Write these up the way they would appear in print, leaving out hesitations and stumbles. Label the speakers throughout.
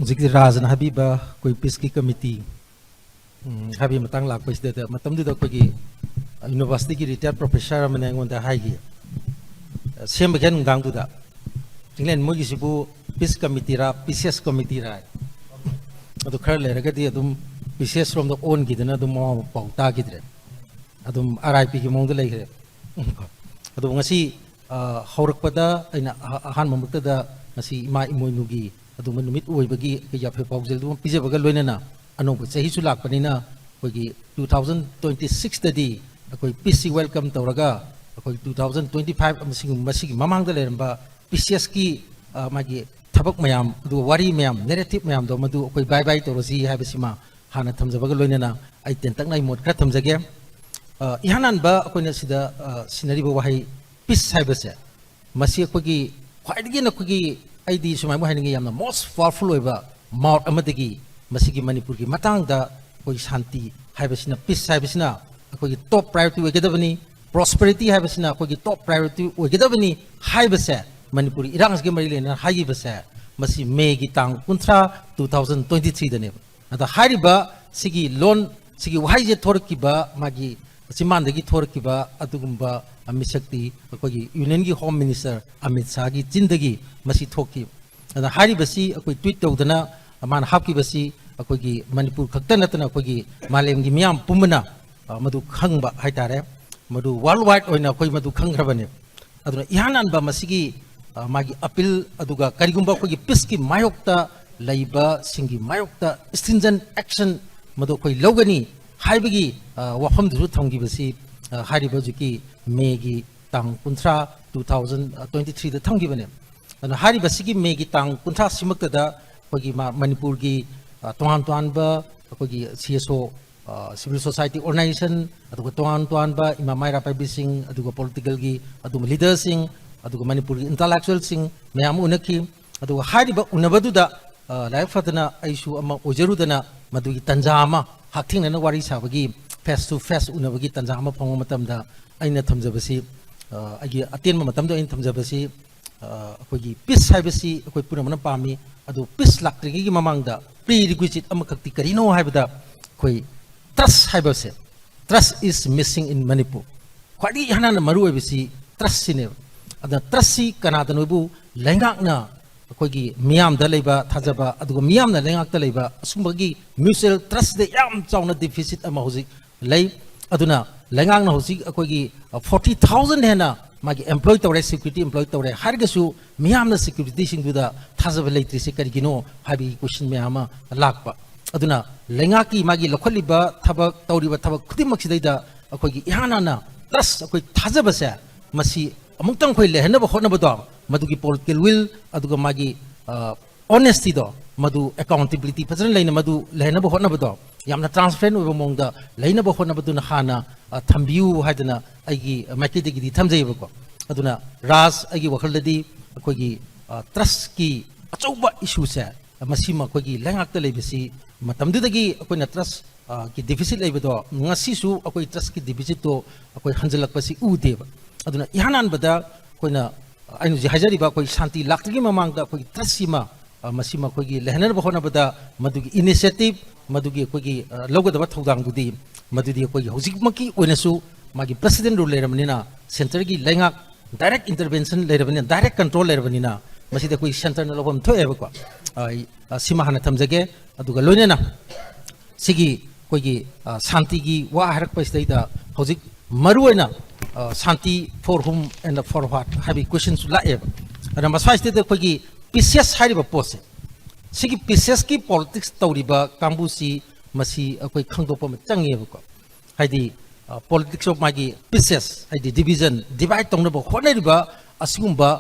Speaker 1: hojik rajan habiba koi peace committee habi matang lak pais de matam du da koi university ki retired professor amane ngonda hai gi sem gen gang du da inglen mo gi sibu peace committee ra PCS committee ra adu khar le ra ga di adum PCS from the own gi dana adum mo pau ta gi dre adum RIP gi mong da lai gre adu ngasi haurak pada aina ahan mamukta da ngasi ima imoi nu gi adu manumit oi bagi ke ya phe paujel du pije baga loina na anong chahi chu lak pani na koi gi 2026 da di koi PC welcome tawraga koi 2025 masigi mamang da leramba PCS ki magi thabak mayam du wari mayam narrative mayam do madu koi bye bye torosi habisima hana thamjabaga loina na ai ten tak nai mod kra thamjage ihanan ba koina sida sinari ba wahai peace haibase masi koi gi khwaidigi na koi gi aidi sumai mo haingi yamna most powerful oiba mouth amadagi masigi manipur gi matang da koi shanti haibasina peace haibasina koi gi top priority oigedabani prosperity haibasina koi gi top priority oigedabani haibase manipur irangs gi mari lena hagi base masi me gi tang kunthra 2023 dane ada hariba sigi loan sigi wahai je thorkiba magi simandagi thorkiba adugumba amisakti koi gi union gi home minister Amit Shah gi jindagi masi thoki ada haribasi koi tweet tawdana man hapki basi koi gi manipur khakta natna koi gi malem gi miyam pumna madu khangba haitare madu worldwide oina koi madu khangrabane aduna ihanan ba masigi magi appeal aduga karigumba koi gi peace ki mayokta laiba singi mayokta stringent action madu koi logani haibagi wafam duru thamgi basi hariba juki megi tang kuntra 2023 da thamgi bane ana hariba sigi megi tang kuntra simakta da kogi manipur gi tohan tohan ba kogi CSO civil society organization aduga tohan ba imamai rapai bising aduga political gi aduga leaders sing aduga manipur gi intellectual sing mayam unaki aduga hariba unabadu da life fatana aishu ama ojerudana madugi tanjama hakthing na wari sabagi face to face unabagi tanjama phong matamda aina thamjabasi agi aten matamda aina thamjabasi akogi peace haibasi akoi puramana pami adu peace laktrigi gi mamangda prerequisite amakakti karino haibada koi trust haibase trust is missing in Manipur khwadi hanana maru haibasi trust sine ada trust si kanada noibu lengakna akogi miyam da leiba thajaba adugo miyam na lengak ta leiba sumbagi mutual trust de yam chawna deficit ama hoji lei aduna lengang na hoji akogi 40,000 hena magi employee tawre security employee tawre hargasu miyam na security singduda thajaba leitri se karigino habi question miyama lakpa aduna lengaki magi lokholiba thabak tawriba thabak khudimak sidaida akogi ihana na trust akoi thajaba se masi amungtang khoi lehna ba khona ba do madugi political will aduga magi honesty do madu accountability fazran leina madu lehna ba khona ba do yamna transparent oiba mongda leina ba khona ba du na hana thambiu haidana aigi makiti gi thamjai ba ko aduna ras aigi wakhaldi akogi trust ki achauba issue se masima akogi lengakta leibisi matamdudagi akoina trust ki deficit leiba do ngasi su akoi trust ki deficit to akoi hanjalak pasi udeba aduna ihanan bada koina ainu ji hajari ba koi shanti laktigi mamangda koi trust sima masima koi gi lehnar ba khona bada madugi initiative madugi koi gi logodaba thodang dudi madudi koi gi hojik maki oinasu magi president rule leramnina center gi lengak direct intervention leramnina direct control leramnina masida koi center na lobam thoeba ko sima hana thamjage aduga loinena sigi koi gi shanti gi wa harak paisdaida hojik maruina shanti for whom and for what have questions laeb and masai state koi gi PCS hariba pose sigi PCS ki politics tawriba kambusi masi akoi khangdopa ma changeba ko haidi politics of magi PCS haidi division divide tongna ba khonariba asugumba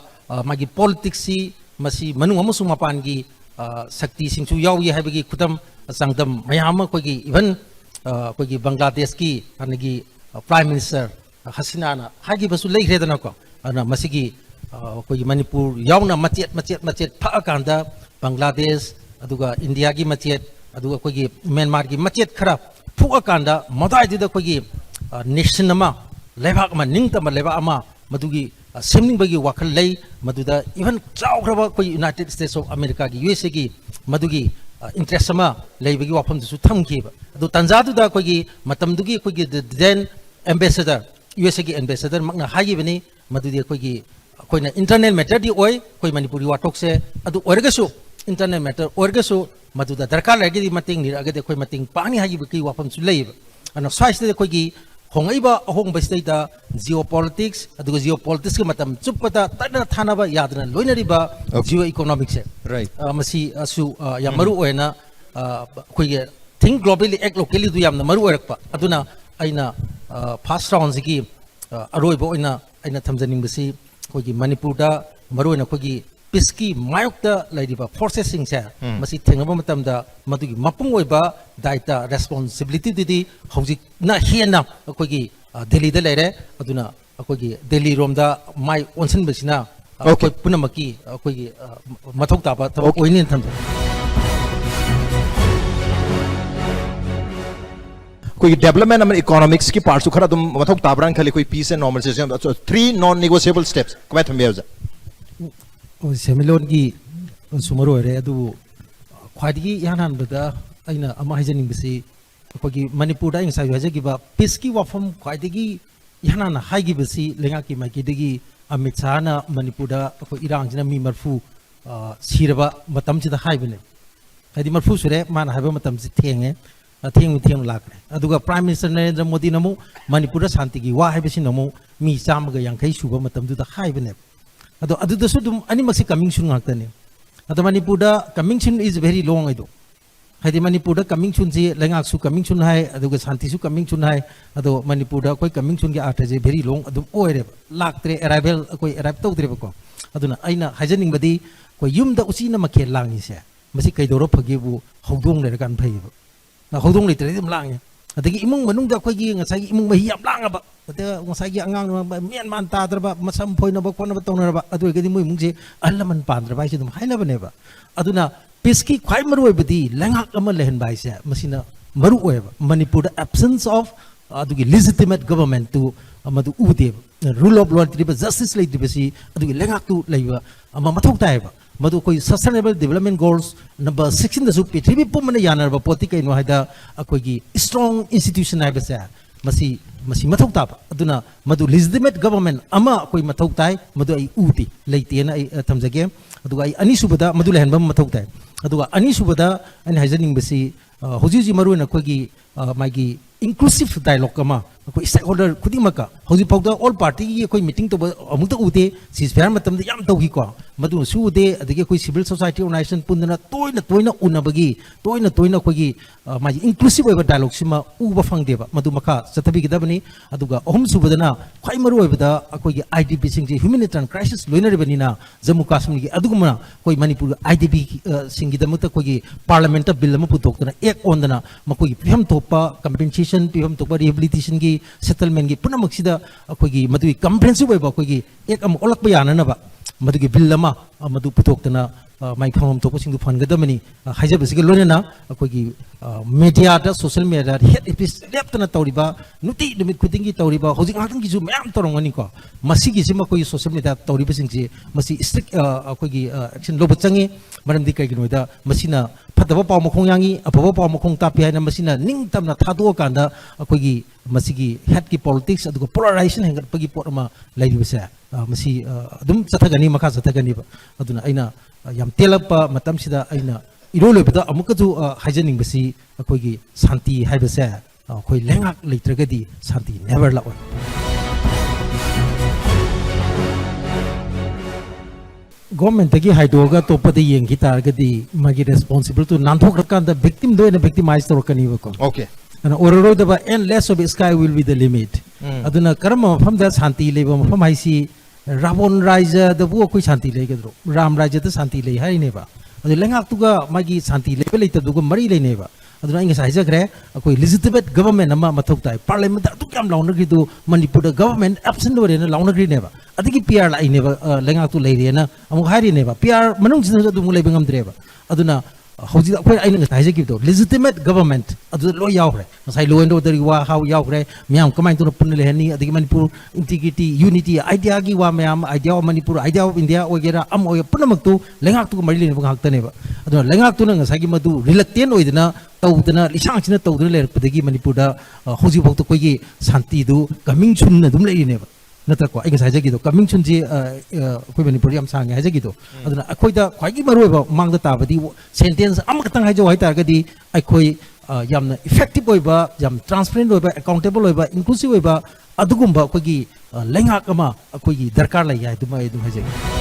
Speaker 1: magi politics si masi manung amusu mapan gi sakti singchu yawi habigi khutam sangdam mayama koi gi even koi gi Bangladesh ki anagi prime minister Hasina na hagi basu lei redana ko ana masigi koi Manipur yauna macet phakanda Bangladesh aduga India gi macet aduga koi Myanmar gi macet khara phukakanda madai dida koi nation ama lebak ma ningta ma leba ama madugi सेमनिंग वाखल लई मदुदा even चाउख्रबा कोई United states of America की USA की मदुगी interest अमा लेबगी वाफम दसु थमखिबा अदु तंजादुदा कोई मतमदुगी कोई then ambassador USA की एम्बेसडर मगना हागिबनी मदुदी कोई इंटरनल मैटर दी ओय कोई मणिपुरी वाटोक से अदु ओरगसु इंटरनल मैटर ओरगसु मदुदा दरकार लगे मतिंग निरगदे कोई मतिंग पानी हागिबकी वाफम सु लेब अन स्वाइसदे कोई होंगइबा अहोंगबसदैदा जियोपॉलिटिक्स अदुगा जियोपॉलिटिक्स के मतम चुपता तडना थानाबा यादना लोइनरिबा जियो इकोनॉमिक्स है
Speaker 2: राइट
Speaker 1: मसी असु या मरु ओयना कोई थिंक ग्लोबली एक लोकली दु यामना मरु ओरकपा अदुना अइना फर्स्ट राउंड सिकी अरोइबो ओइना अइना थमजनिंगबसी कोई मणिपुरदा मरु ओइना कोई पिसकी मायुक्ता लाइरिबा फोर्सेस सिंगसे मसी थेंगबा मतमदा मदुगी मपुंग ओइबा दायित्व रेस्पॉन्सिबिलिटी दिदी हौजिक ना हेना कोई दिल्ली दा लेरे अदुना कोई दिल्ली रोमदा माइ ओनसन बसिना कोई पुनमकी कोई मथौक ताबा तब ओइने थमजा
Speaker 2: कोई डेवलपमेंट अमन इकोनॉमिक्स की पार्ट्स खरा तुम मथौक ताबरान खाली कोई peace and normalization 3 non negotiable steps कमे थमबेजा
Speaker 1: सेमिलोन की सुमरो रे अदु ख्वाइदगी यानानबदा अइना अमा हाइजनिंगबसी कोई मणिपुरदा इंसाइ हाइजगिबा पीस की वाफम ख्वाइदगी यानाना हाइगिबसी लेंगा की माइकीदगी अमित शाहना मणिपुरदा कोई इरांगजना मी मरफू सिरबा मतमसिदा हाइबने हाइदि मरफू सुरे माना हाइबा मतमसि थेंगे थेंग लाखने अदुगा प्राइम मिनिस्टर नरेंद्र मोदी नमु मणिपुरदा शांति की वा हाइबसि नमु मी चामगा यांखै सुबा मतमदुदा हाइबने अदो अदुदसु दुम अनिमक्सि कमिंग सुन ngaktane अदो मणिपुरदा coming soon is very long अदो हाइदि मणिपुरदा कमिंग सुन जी लेंगाक सु कमिंग सुन हाय अदुगा शांति सु कमिंग सुन हाय अदो मणिपुरदा कोई कमिंग सुन के आर्ट जे वेरी लॉन्ग अदुम ओइरे लाक्त्रे अराइवल कोई अराइव तौद्रे बको अदुना अइना हाइजनिंग बदी कोई युमदा उसी न मखे लांगी से मसी कइदोरो फगेबु हौदोंग लेर कान फैबो ना हौदोंग लेत्रे दम लांगे अदगी इमुंग मनुंग दा कोई ngasai इमुंग मही याम लांगबा अते ngasai gi angang मेन मान ताद्रबा मसम फोइनबा कोनबा तौनरबा अदु गेदि मुइ मुंगजे अल्लमन पांद्रबा इसे दम हाइनबनेबा अदुना पिसकी ख्वाइ मरु ओइबदी लेंगाक अमा लेहन बाइसे मसिना मरु ओइबा मणिपुर एब्सेंस ऑफ अदुगी लेजिटिमेट गवर्नमेंट टू अमदु उदेब रूल ऑफ लॉ त्रिबा जस्टिस लेदिबसी अदुगी लेंगाक टू लेबा अमा मथौक ताइबा मधु कोई सस्टेनेबल डेवलपमेंट गोल्स नंबर 16 दसु पृथ्वी पुमने यानरबा पोति कैनो हाइदा अखोगी स्ट्रांग इंस्टीट्यूशन हाइबसे मसी मथौक ताब अदुना मधु लेजिटिमेट गवर्नमेंट अमा कोई मथौक ताइ मधु आई उति लेतेना आई थमजगे अदुगा आई अनिसुबदा मधु लेहनबा मथौक ताइ अदुगा अनिसुबदा अनि हाइजनिंगबसी होजिजि मरुना कोगी मागी इंक्लूसिव डायलॉग कमा कोई स्टेकहोल्डर खुदिमका होजि फाउदा ऑल पार्टी की कोई मीटिंग तो अमुत उते सीजफेयर मतम याम तौगी को मधु सुदे अदगे कोई सिविल सोसाइटी ऑर्गेनाइजेशन पुनना तोइना उनबगी तोइना कोगी मागी इंक्लूसिव ओइबा डायलॉग सिमा उबा फंगदेबा मधु मखा चतबी गदबनी अदुगा अहम सुबदना ख्वाइ मरु ओइबदा कोगी आईडीपी सिंग ह्यूमैनिटेरियन क्राइसिस लोइनरिबनिना जम्मू कश्मीर की अदुगुमना कोई मणिपुर आईडीपी सिंग गिदमत कोगी पार्लियामेंट बिल अमा पुतोक्तना एक ओंदना मकोगी पिहम तोपा कंपेंसेशन पिहम तोपा रिहेबिलिटेशन की सेटलमेंट की पुनमक्सिदा अखोगी मदुगी कंप्रेहेंसिव ओइबा अखोगी एक अम ओलक्पा याननबा मदुगी बिल अमा मदु पुतोक्तना माइ फंगम तोपसिंग फनगदमनी हाइजबसिगे लोनेना अखोगी मीडिया दा सोशल मीडिया हेड एपिस लेप्तना तौरिबा नुति निमित खुदिंगी तौरिबा होजिक आतंग की जु मैम तोरंगनी को मसीगी सिमा कोई सोशल मीडिया तौरिबसिंग जी मसी स्ट्रिक्ट अखोगी एक्शन लोब चंगे मरमदि कैगिनोदा मसिना फतबा पाव मखों यांगी अफबा पाव मखों तापि हाइना मसिना निंग तमना थादो कांदा अखोगी मसिगी हेड की पॉलिटिक्स अदुगा पोलराइजेशन हेंगरपगी पोट अमा लैरिबसे मसी अदुम चथगनी मखा चथगनी अदुना अइना याम तेलपा मतमसिदा अइना इरोलोबदा अमुकजु हाइजनिंगबसी अखोगी शांति हाइबसे अखोई लेंगाक लेत्रगदी शांति नेवर लाओ गवर्नमेंट की हाइडोगा तोपदे येंगी तारगदी मागी रेस्पोंसिबल टू नानथोकरकांदा विक्टिम दोइना विक्टिमाइज तोरकनीबको okay and ororoidaba and less of the sky will be the limit aduna karma from the shanti leba from haisi ravon raja the bu koi shanti legedro ram raja the shanti le hai neba adu lengak tuga magi shanti leba leita duga mari le neba aduna inga saija gre koi legitimate government ama mathok tai parliament adu kam launa gi du manipur government absent ore na launa gi neba adigi pr la neba lengak tu le re na amu hari neba pr manung sin adu mu le bengam dreba aduna ꯍꯧꯖꯤꯛ ꯑꯩꯈꯣꯏ ꯑꯩꯅ ꯉꯁꯥꯏ ꯍꯥꯏꯖꯈꯤꯕꯗꯣ ꯂꯦꯖꯤꯇꯤꯃꯦꯠ government ꯑꯗꯨꯗ ꯂꯣꯏ ꯌꯥꯎꯈ꯭ꯔꯦ ꯉꯁꯥꯏ law and ꯑꯣꯔꯗꯔꯒꯤ ꯋꯥ ꯌꯥꯎꯈ꯭ꯔꯦ ꯃꯤꯌꯥꯝ ꯀꯃꯥꯏꯅ ꯇꯧꯅ ꯄꯨꯟꯅ ꯂꯩꯍꯟꯅꯤ ꯑꯗꯒꯤ ꯃꯅꯤꯄꯨꯔ ꯏꯟꯇꯤꯒ꯭ꯔꯤꯇꯤ ꯌꯨꯅꯤꯇꯤ ꯑꯥꯏꯗꯤꯌꯥꯒꯤ ꯋꯥ ꯃꯌꯥꯝ idea of Manipur idea of India ꯑꯣꯏꯒꯦꯔꯥ ꯑꯃ ꯑꯣꯏꯒꯦꯔꯥ ꯄꯨꯝꯅꯃꯛꯇꯨ ꯂꯩꯉꯥꯛꯇꯨꯒ ꯃꯔꯤ ꯂꯩꯅꯕ ꯉꯥꯛꯇꯅꯦꯕ ꯑꯗꯨꯅ ꯂꯩꯉꯥꯛꯇꯨꯅ ꯉꯁꯥꯏꯒꯤ ꯃꯗꯨ ꯔꯤꯂꯛꯇꯦꯟ ꯑꯣꯏꯗꯅ ꯇꯧꯗꯅ ꯂꯤꯁꯥꯡꯁꯤꯅ ꯇꯧꯗꯅ ꯂꯩꯔꯛꯄꯗꯒꯤ ꯃꯅꯤꯄꯨꯔꯗ ꯍꯧꯖꯤꯛꯐꯥꯎꯗ ꯑꯩꯈꯣꯏꯒꯤ ꯁꯥꯟꯇꯤꯗꯨ ꯀꯃꯤꯡ ꯁꯨꯟꯅ ꯑꯗꯨꯝ ꯂꯩꯔꯤꯅꯦꯕ ꯅꯠꯇ꯭ꯔꯀꯣ ꯑꯩ ꯉꯁꯥꯏ ꯍꯥꯏꯖꯈꯤꯗꯣ ꯀꯃꯤꯡ ꯁꯨꯟꯁꯤ ꯑꯩꯈꯣꯏ ꯃꯅꯤꯄꯨꯔꯗ ꯌꯥꯝ ꯁꯥꯡꯉꯦ ꯍꯥꯏꯖꯈꯤꯗꯣ ꯑꯗꯨꯅ ꯑꯩꯈꯣꯏꯗ ꯈ꯭ꯋꯥꯏꯗꯒꯤ ꯃꯔꯨꯑꯣꯏꯕ ꯃꯥꯡꯗ ꯇꯥꯕꯗꯤ ꯁꯦꯟꯇꯦꯟꯁ ꯑꯃꯈꯛꯇꯪ ꯍꯥꯏꯖꯧ ꯍꯥꯏꯇꯥꯔꯒꯗꯤ ꯑꯩꯈꯣꯏ ꯌꯥꯝꯅ ꯏꯐꯦꯛꯇꯤꯕ ꯑꯣꯏꯕ ꯌꯥꯝ ꯇ꯭ꯔꯥꯟꯁꯄꯦꯔꯦꯟట్ ꯑꯣꯏꯕ ꯑꯦꯀꯥꯎꯟꯇꯦꯕꯜ ꯑꯣꯏꯕ ꯏꯟꯀ꯭ꯂꯨꯁꯤቭ ꯑꯣꯏꯕ ꯑꯗꯨꯒꯨꯝꯕ ꯑꯩꯈꯣꯏꯒꯤ ꯂꯩꯉꯥꯛ ꯑꯃ ꯑꯩꯈꯣꯏꯒꯤ ꯗꯔꯀꯥꯔ ꯂꯩ ꯍꯥꯏꯗꯨꯃ ꯑꯩ ꯑꯗꯨꯝ ꯍꯥꯏꯖꯒꯦ